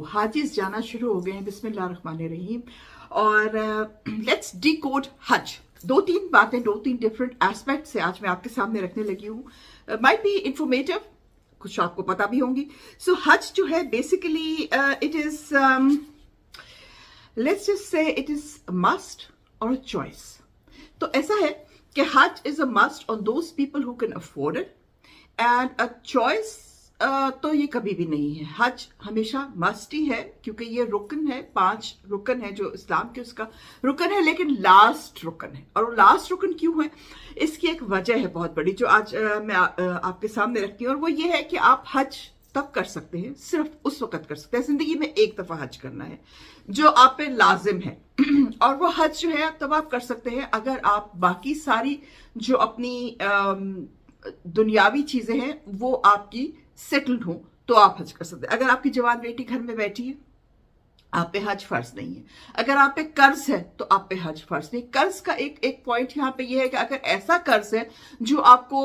हाजिज जाना शुरू हो गए हैं, बिस्मिल्लाहिर्रहमानिर्रहीम। और लेट्स डिकोड हज। दो तीन बातें, दो तीन डिफरेंट एस्पेक्ट से आज मैं आपके सामने रखने लगी हूँ। माइट बी इंफॉर्मेटिव, कुछ आपको पता भी होंगी। हज जो है basically it is let's just say it is must और चॉइस। तो ऐसा है कि हज is a must on those people who can afford it, and a choice तो ये कभी भी नहीं है। हज हमेशा मस्ट ही है, क्योंकि ये रुकन है, 5 रुकन है जो इस्लाम के उसका रुकन है, लेकिन लास्ट रुकन है। और लास्ट रुकन क्यों है, इसकी एक वजह है बहुत बड़ी, जो आज मैं आपके सामने रखती हूँ। और वो ये है कि आप हज तब कर सकते हैं, सिर्फ उस वक्त कर सकते हैं, जिंदगी में एक दफा हज करना है जो आप पे लाजिम है। और वो हज जो है तब आप कर सकते हैं अगर आप बाकी सारी जो अपनी दुनियावी चीजें हैं वो आपकी सेटल्ड हो, तो आप हज कर सकते हैं। अगर आपकी जवान बेटी घर में बैठी है, आप पे हज फर्ज नहीं है। अगर आप पे कर्ज है तो आप पे हज फर्ज नहीं। कर्ज का एक पॉइंट यहाँ पे ये है कि अगर ऐसा कर्ज है जो आपको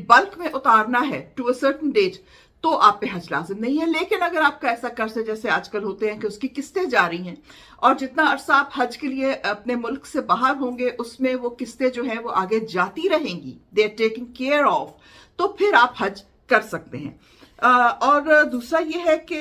बल्क में उतारना है टू अ सर्टेन डेट, तो आप पे हज लाजिम नहीं है। लेकिन अगर आपका ऐसा कर्ज है जैसे आजकल होते हैं कि उसकी किस्तें जा रही हैं, और जितना अरसा आप हज के लिए अपने मुल्क से बाहर होंगे उसमें वो किस्तें जो है वो आगे जाती रहेंगी, they are taking care of, तो फिर आप हज कर सकते हैं। और दूसरा ये है कि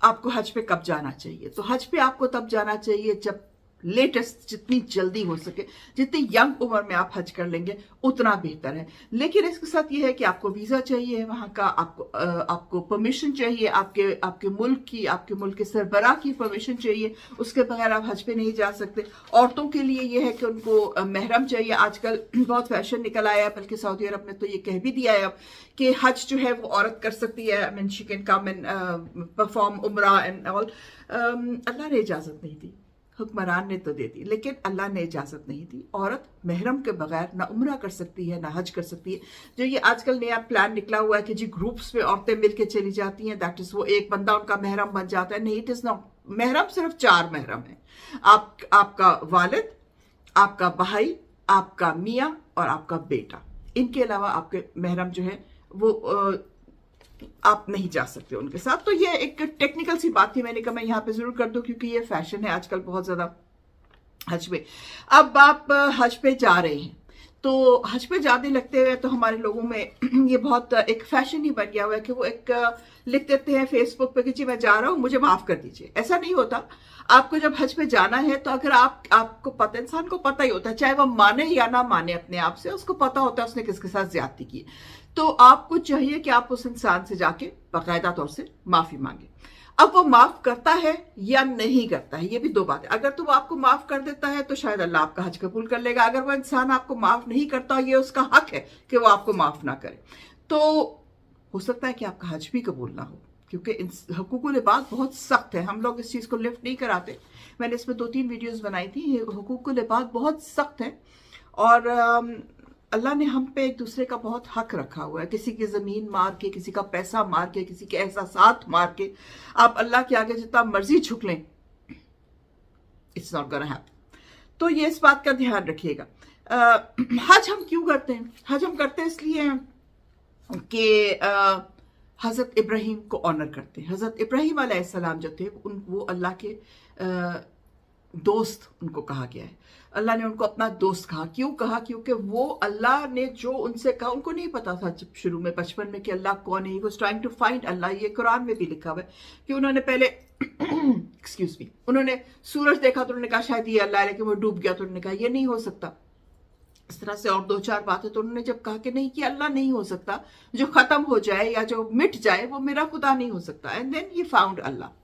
आपको हज पे कब जाना चाहिए। तो हज पे आपको तब जाना चाहिए जब लेटेस्ट, जितनी जल्दी हो सके, जितनी यंग उम्र में आप हज कर लेंगे उतना बेहतर है। लेकिन इसके साथ ये है कि आपको वीजा चाहिए वहां का, आपको परमिशन चाहिए, आपके मुल्क की, आपके मुल्क के सरबराह की परमिशन चाहिए। उसके बगैर आप हज पे नहीं जा सकते। औरतों के लिए ये है कि उनको महरम चाहिए। आजकल बहुत फैशन निकल आया है, बल्कि सऊदी अरब ने तो ये कह भी दिया है अब कि हज जो है वो औरत कर सकती है। I mean she can come and perform उमरा एंड ऑल। अल्लाह ने इजाजत नहीं दी, हुक्मरान ने तो दे दी, लेकिन अल्लाह ने इजाजत नहीं दी। औरत महरम के बगैर ना उम्रा कर सकती है ना हज कर सकती है। जो ये आजकल नया प्लान निकला हुआ है कि जी ग्रुप्स में औरतें मिलके चली जाती हैं, दैट इज वो एक बंदा उनका महरम बन जाता है। नहीं, इट इज नॉट। महरम सिर्फ 4 महरम है, आपका वालिद, आपका भाई, आपका मियाँ और आपका बेटा। इनके अलावा आपके महरम जो है वो आप नहीं जा सकते उनके साथ। तो ये एक टेक्निकल सी बात थी, मैंने कहा मैं यहाँ पे जरूर कर दूं, क्योंकि ये फैशन है आजकल बहुत ज्यादा हज पे। अब आप हज पे जा रहे हैं, तो हज पे जाने लगते हुए तो हमारे लोगों में ये बहुत एक फैशन ही बन गया हुआ है कि वो एक लिख देते हैं फेसबुक पे कि जी मैं जा रहा हूं, मुझे माफ कर दीजिए। ऐसा नहीं होता। आपको जब हज पे जाना है तो अगर आपको पता, इंसान को पता ही होता है, चाहे वो माने या ना माने अपने आप से, उसको पता होता है उसने किसके साथ ज्यादती की। तो आपको चाहिए कि आप उस इंसान से जाके बाकायदा तौर से माफी मांगे। अब वो माफ करता है या नहीं करता है, ये भी 2 बात है। अगर तो वो आपको माफ कर देता है तो शायद अल्लाह आपका हज कबूल कर लेगा। अगर वो इंसान आपको माफ नहीं करता, ये उसका हक है कि वो आपको माफ ना करे, तो हो सकता है कि आपका हज भी कबूल ना हो, क्योंकि हुकूकुल इबाद बहुत सख्त है। हम लोग इस चीज को लिफ्ट नहीं कराते। मैंने इसमें 2-3 वीडियोस बनाई थी। ये हुकूकुल इबाद बहुत सख्त है, और अल्लाह ने हम पे एक दूसरे का बहुत हक रखा हुआ है। किसी की जमीन मार के, किसी का पैसा मार के, किसी के एहसासात मार के आप अल्लाह के आगे जितना मर्जी झुक लें, इट्स नॉट गोना हैपन। तो ये इस बात का ध्यान रखिएगा। हज हम क्यों करते हैं? हज हम करते हैं इसलिए कि हजरत इब्राहिम को ऑनर करते हैं। हजरत इब्राहिम अलैहिस्सलाम जो थे वो अल्लाह के दोस्त उनको कहा गया है। अल्लाह ने उनको अपना दोस्त कहा। क्यों कहा? क्योंकि वो अल्लाह ने जो उनसे कहा, उनको नहीं पता था जब शुरू में बचपन में कि अल्लाह कौन है। He was trying to find Allah. ये कुरान में भी लिखा हुआ है कि उन्होंने पहले एक्सक्यूज मी, उन्होंने सूरज देखा तो उन्होंने कहा शायद ये अल्लाह है, लेकिन वो डूब गया तो उन्होंने कहा ये नहीं हो सकता। इस तरह से और 2-4 बातें। तो उन्होंने जब कहा कि नहीं, कि अल्लाह नहीं हो सकता, जो खत्म हो जाए या जो मिट जाए वो मेरा खुदा नहीं हो सकता, एंड देन ही फाउंड अल्लाह।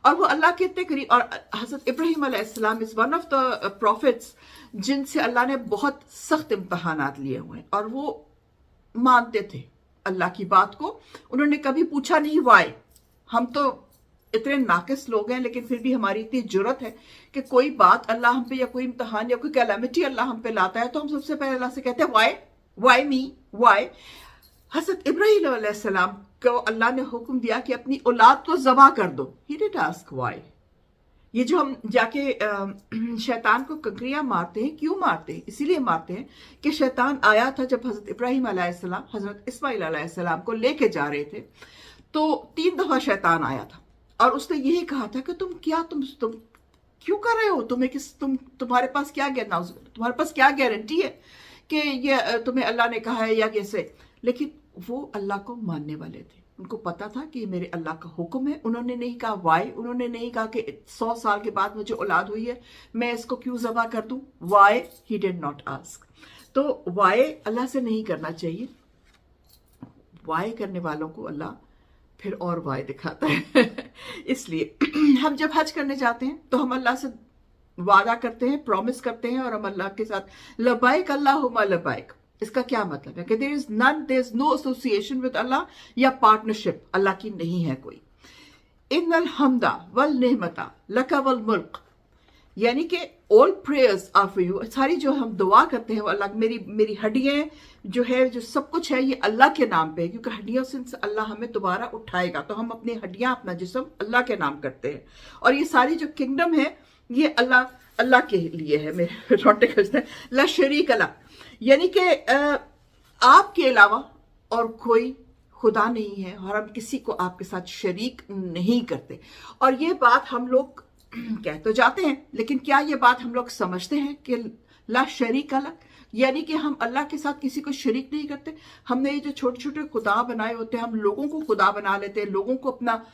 और वो अल्लाह के इतने करीब। और हजरत इब्राहिम अलैहिस्सलाम is one of the profits जिनसे अल्लाह ने बहुत सख्त इम्तहानात लिए हुए हैं, और वो मानते थे अल्लाह की बात को। उन्होंने कभी पूछा नहीं वाई। हम तो इतने नाकिस लोग हैं, लेकिन फिर भी हमारी इतनी जुर्रत है कि कोई बात अल्लाह हम पे, या कोई इम्तहान या कोई कैलामिटी अल्लाह हम पे लाता है, तो हम सबसे पहले अल्लाह से कहते हैं वाई मी, वाई। हजरत इब्राहिम अलैहिस्सलाम को अल्लाह ने हुक्म दिया कि अपनी औलाद को ज़बा कर दो। He did ask why. ये जो हम जाके शैतान को कंकरियां मारते हैं, क्यों मारते हैं? इसीलिए मारते हैं कि शैतान आया था जब हजरत इब्राहिम अलैहिस्सलाम हजरत इस्माइल अलैहिस्सलाम को लेके जा रहे थे, तो 3 दफा शैतान आया था। और उसने यही कहा था कि तुम क्यों कर रहे हो, तुम्हारे पास क्या तुम्हारे पास क्या गारंटी है कि ये तुम्हें अल्लाह ने कहा है या कैसे। लेकिन वो अल्लाह को मानने वाले थे, उनको पता था कि मेरे अल्लाह का हुक्म है। उन्होंने नहीं कहा वाई, उन्होंने नहीं कहा कि 100 साल के बाद मुझे औलाद हुई है मैं इसको क्यों ज़बा कर दूं। Why he did not ask. तो वाई अल्लाह से नहीं करना चाहिए। वाई करने वालों को अल्लाह फिर और वाई दिखाता है। इसलिए हम जब हज करने जाते हैं तो हम अल्लाह से वादा करते हैं, प्रॉमिस करते हैं, और हम अल्लाह के साथ लबाइक अल्लाहुम्मा लबाइक। इसका क्या मतलब है कि there is no association with Allah, या पार्टनरशिप अल्लाह की नहीं है कोई। इन्नल हम्दा वल नेमता लका वल मुल्क, यानी कि all prayers are for you. सारी जो हम दुआ करते हैं वो अल्लाह, मेरी हड्डियां जो है, जो सब कुछ है, ये अल्लाह के नाम पे है, क्योंकि हड्डियों से अल्लाह हमें दोबारा उठाएगा। तो हम अपनी हड्डियां, अपना जिस्म अल्लाह के नाम करते हैं। और ये सारी जो किंगडम है ये अल्लाह के लिए है। मेरे रोटे खजते हैं ला शरीक अल्लाह, यानी कि आपके अलावा और कोई खुदा नहीं है, और हम किसी को आपके साथ शरीक नहीं करते। और ये बात हम लोग कह तो जाते हैं, लेकिन क्या ये बात हम लोग समझते हैं कि ला शरीक अल्लाह, यानी कि हम अल्लाह के साथ किसी को शरीक नहीं करते। हमने ये जो छोटे छोटे खुदा बनाए होते हैं, हम लोगों को खुदा बना लेते हैं, लोगों को अपना,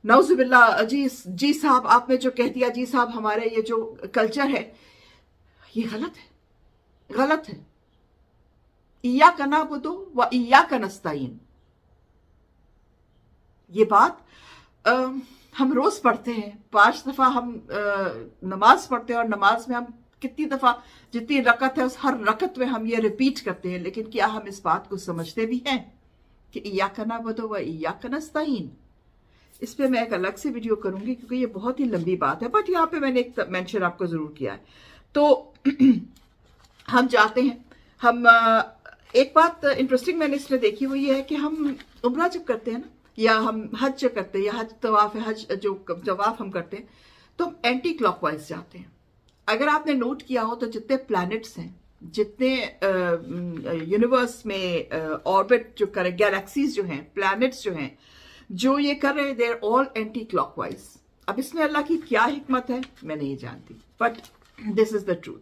नौजुबिल्ला। जी साहब आपने जो कह दिया, जी साहब हमारे ये जो कल्चर है ये गलत है, गलत है। इय्याका नअबुदु व इय्याका नस्तईन, ये बात हम रोज पढ़ते हैं, 5 दफा हम नमाज पढ़ते हैं, और नमाज में हम कितनी दफा, जितनी रकत है उस हर रकत में हम ये रिपीट करते हैं। लेकिन क्या हम इस बात को समझते भी हैं कि इय्याका नअबुदु व इय्याका नस्तईन? इस पे मैं एक अलग से वीडियो करूंगी, क्योंकि ये बहुत ही लंबी बात है, बट यहाँ पे मैंने एक मेंशन आपको जरूर किया है। तो हम जाते हैं, हम एक बात इंटरेस्टिंग मैंने इसमें देखी हुई है कि हम उम्रा जब करते हैं ना, या हम हज करते हैं, या हज तवाफ है, हज जो तवाफ हम करते हैं, तो हम एंटी क्लॉकवाइज जाते हैं। अगर आपने नोट किया हो तो जितने प्लैनेट्स हैं, जितने यूनिवर्स में ऑर्बिट जो करे, गैलेक्सीज जो हैं, प्लैनेट्स जो हैं, जो ये कर रहे हैं, देर ऑल एंटी क्लॉकवाइज। अब इसमें अल्लाह की क्या हिकमत है मैं नहीं जानती, but this is the truth.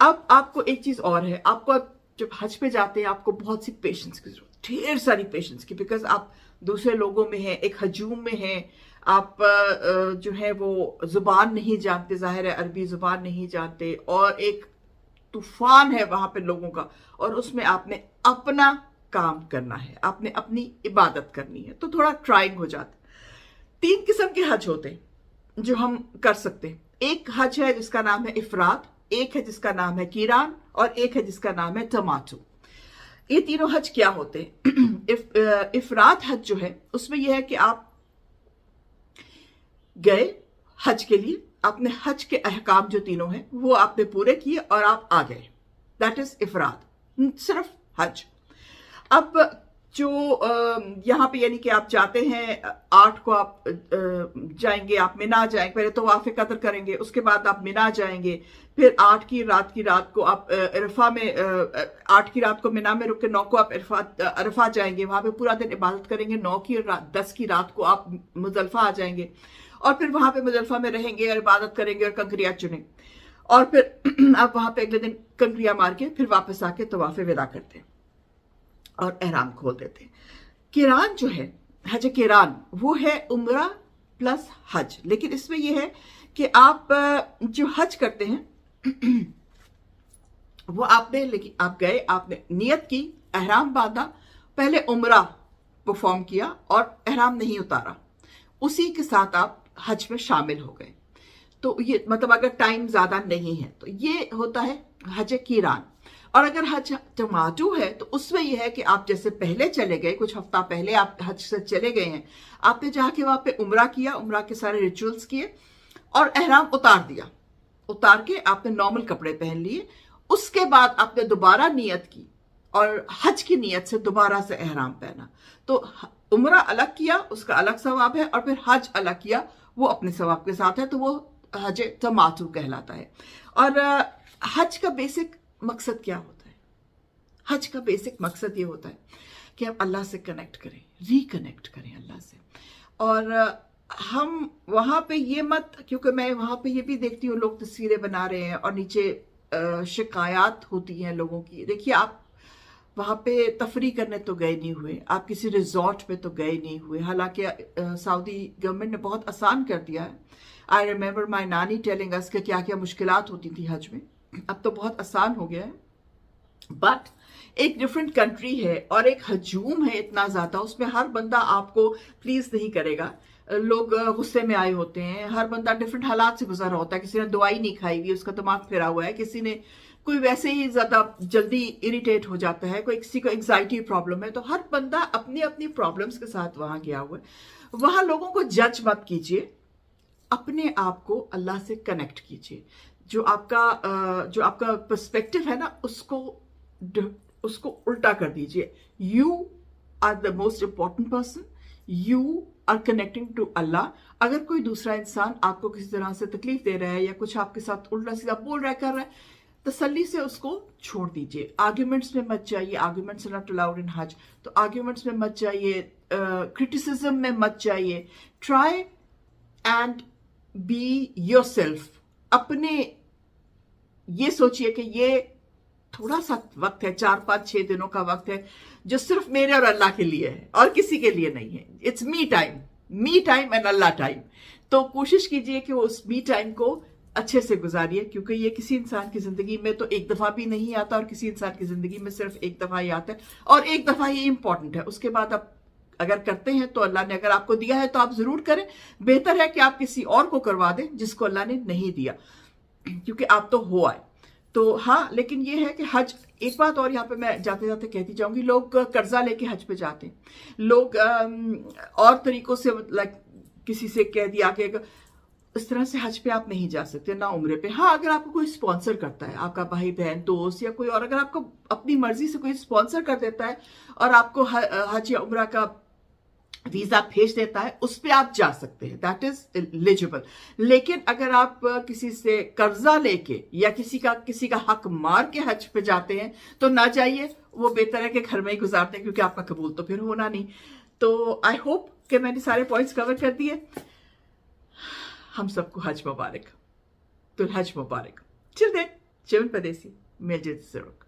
अब आपको एक चीज और है, आपको जब हज पे जाते हैं आपको बहुत सी पेशेंस की जरूरत, ढेर सारी पेशेंस की, बिकॉज आप दूसरे लोगों में हैं, एक हजूम में हैं, आप जो है वो जुबान नहीं जानते, जाहिर है अरबी जुबान नहीं जानते, और एक तूफान है वहां पे लोगों का, और उसमें आपने अपना काम करना है, आपने अपनी इबादत करनी है, तो थोड़ा ट्राइंग हो जाता है। 3 किस्म के हज होते हैं जो हम कर सकते हैं। एक हज है जिसका नाम है इफराद, एक है जिसका नाम है कीरान, और एक है जिसका नाम है तमातु। ये तीनों हज क्या होते हैं? इफराद हज जो है उसमें यह है कि आप गए हज के लिए, आपने हज के अहकाम जो तीनों हैं वो आपने पूरे किए और आप आ गए, दैट इज इफराद, सिर्फ हज। अब जो यहाँ पे यानी कि आप जाते हैं 8 को आप जाएंगे, आप मिना जाएंगे, पहले तो वाफ़े कदर करेंगे, उसके बाद आप मिना जाएंगे, फिर 8 की रात को आप अरफा में 8 की रात को मिना में रुक के 9 को आप अरफा जाएंगे, वहां पे पूरा दिन इबादत करेंगे। 9 की रात 10 की रात को आप मुजल्फा आ जाएंगे, और फिर वहां पे मुजल्फा में रहेंगे और इबादत करेंगे और कंकरियां चुनेंगे, और फिर आप वहां पे अगले दिन कंकरियां मार के फिर वापस आके तवाफ़े विदा करते हैं और एहराम खोल देते हैं। किरान जो है, हज किरान, वो है उम्रा प्लस हज। लेकिन इसमें यह है कि आप जो हज करते हैं वो आपने, लेकिन आप गए, आपने नियत की, एहराम बांधा, पहले उम्रा परफॉर्म किया और एहराम नहीं उतारा, उसी के साथ आप हज में शामिल हो गए। तो ये मतलब अगर टाइम ज्यादा नहीं है तो ये होता है हज किरान। और अगर हज तमातु है तो उसमें यह है कि आप जैसे पहले चले गए, कुछ हफ्ता पहले आप हज से चले गए हैं, आपने जाके वहां पे उम्रा किया, उम्रा के सारे रिचुअल्स किए और एहराम उतार दिया, उतार के आपने नॉर्मल कपड़े पहन लिए, उसके बाद आपने दोबारा नियत की और हज की नियत से दोबारा से एहराम पहना। तो उम्रा अलग किया, उसका अलग सवाब है, और फिर हज अलग किया, वो अपने सवाब के साथ है, तो वो हज तमातु कहलाता है। और हज का बेसिक मकसद क्या होता है? हज का बेसिक मकसद ये होता है कि हम अल्लाह से कनेक्ट करें, रिकनेक्ट करें अल्लाह से। और हम वहां पे ये मत, क्योंकि मैं वहां पे ये भी देखती हूँ लोग तस्वीरें बना रहे हैं और नीचे शिकायत होती हैं लोगों की। देखिए, आप वहां पे तफरी करने तो गए नहीं हुए, आप किसी रिजॉर्ट पे तो गए नहीं हुए। हालांकि सऊदी गवर्नमेंट ने बहुत आसान कर दिया है। आई रिमेम्बर माई नानी टेलिंग अस कि क्या क्या मुश्किलात होती थी हज में, अब तो बहुत आसान हो गया है। बट एक डिफरेंट कंट्री है और एक हजूम है इतना ज्यादा, उसमें हर बंदा आपको प्लीज नहीं करेगा। लोग गुस्से में आए होते हैं, हर बंदा डिफरेंट हालात से गुजरा होता है। किसी ने दवाई नहीं खाई हुई, उसका दिमाग फिरा हुआ है, किसी ने कोई वैसे ही ज्यादा जल्दी इरिटेट हो जाता है, कोई किसी को एंग्जाइटी प्रॉब्लम है। तो हर बंदा अपनी अपनी प्रॉब्लम्स के साथ वहां गया हुआ है। वहां लोगों को जज मत कीजिए, अपने आप को अल्लाह से कनेक्ट कीजिए। जो आपका पर्सपेक्टिव है ना, उसको उल्टा कर दीजिए। You are the most important person, you are connecting to Allah. अगर कोई दूसरा इंसान आपको किसी तरह से तकलीफ दे रहा है या कुछ आपके साथ उल्टा सीधा बोल रहा है, कर रहा है, तसल्ली से उसको छोड़ दीजिए। आर्ग्यूमेंट्स में मत जाइए, arguments are not allowed in Hajj. तो आर्ग्यूमेंट्स में मत जाइए, क्रिटिसिज्म में मत जाइए। Try and be yourself. अपने ये सोचिए कि ये थोड़ा सा वक्त है, 4-5-6 दिनों का वक्त है, जो सिर्फ मेरे और अल्लाह के लिए है और किसी के लिए नहीं है। It's me time and Allah time. तो कोशिश कीजिए कि वो उस मी टाइम को अच्छे से गुजारिए, क्योंकि ये किसी इंसान की जिंदगी में तो एक दफा भी नहीं आता और किसी इंसान की जिंदगी में सिर्फ एक दफा ही आता है, और एक दफा ही इंपॉर्टेंट है। उसके बाद आप अगर करते हैं तो अल्लाह ने अगर आपको दिया है तो आप जरूर करें। बेहतर है कि आप किसी और को करवा दें जिसको अल्लाह ने नहीं दिया, क्योंकि आप तो हो आए। तो हाँ, लेकिन ये है कि हज, एक बात और यहाँ पे मैं जाते जाते कहती जाऊंगी, लोग कर्जा लेके हज पे जाते हैं। लोग और तरीकों से, लाइक किसी से कह दिया कि इस तरह से हज पे आप नहीं जा सकते, ना उम्रे पे। हाँ, अगर आपको कोई स्पॉन्सर करता है, आपका भाई बहन दोस्त या कोई और, अगर आपको अपनी मर्जी से कोई स्पॉन्सर कर देता है और आपको हज या उम्रा का वीजा भेज देता है, उस पे आप जा सकते हैं, दैट इज एलिजिबल। लेकिन अगर आप किसी से कर्जा लेके या किसी का हक मार के हज पे जाते हैं तो ना जाइए। वो बेहतर है कि घर में ही गुजार दें, क्योंकि आपका कबूल तो फिर होना नहीं। तो आई होप कि मैंने सारे पॉइंट्स कवर कर दिए। हम सबको हज मुबारक, तो हज मुबारक। चिल देन, चिवन परदेसी, मिल जल्द जरूर।